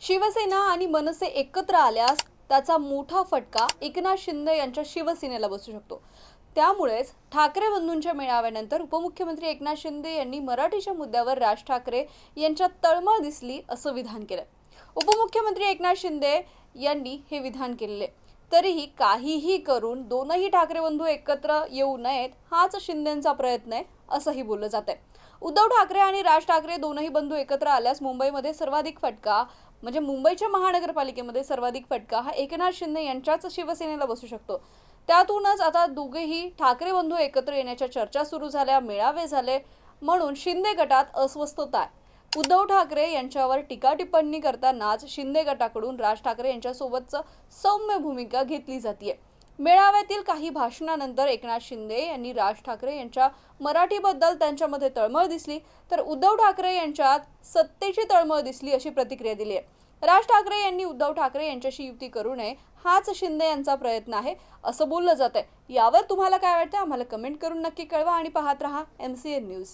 शिवसेना आणि मनसे एकत्र आल्यास त्याचा मोठा फटका एकनाथ शिंदे यांच्या शिवसेनेला बसू शकतो। त्यामुळेच ठाकरे बंधूंच्या मेळाव्यानंतर उपमुख्यमंत्री एकनाथ शिंदे यांनी मराठीच्या मुद्द्यावर राज ठाकरे यांच्यात तळमळ दिसली असं विधान केलं। उपमुख्यमंत्री एकनाथ शिंदे यांनी हे विधान केले। तरीही काहीही करून दोनही ठाकरे बंधू एकत्र येऊ नयेत हाच शिंदेंचा प्रयत्न आहे असंही बोललं जातंय। उद्धव ठाकरे आणि राज ठाकरे दोनही बंधू एकत्र आल्यास मुंबईमध्ये सर्वाधिक फटका म्हणजे मुंबईच्या महानगरपालिकेमध्ये सर्वाधिक फटका हा एकनाथ शिंदे यांच्याच शिवसेनेला बसू शकतो। त्यातूनच आता दोघेही ठाकरे बंधू एकत्र येण्याच्या चर्चा सुरू झाल्या, मेळावे झाले, म्हणून शिंदे गटात अस्वस्थता आहे। उद्धव ठाकरे यांच्यावर टीका टिप्पणी करतानाच शिंदे गटाकडून राज ठाकरे यांच्यासोबतच सौम्य भूमिका घेतली जाते। मेळाव्यातील काही भाषणानंतर एकनाथ शिंदे यांनी राज ठाकरे यांच्या मराठीबद्दल त्यांच्यामध्ये तळमळ दिसली, तर उद्धव ठाकरे यांच्यात सत्तेची तळमळ दिसली अशी प्रतिक्रिया दिली आहे। राज ठाकरे यांनी उद्धव ठाकरे यांच्याशी युती करू नये हाच शिंदे यांचा प्रयत्न आहे असं बोललं जातंय। यावर तुम्हाला काय वाटतं आम्हाला कमेंट करून नक्की कळवा आणि पाहत रहा MCN न्यूज।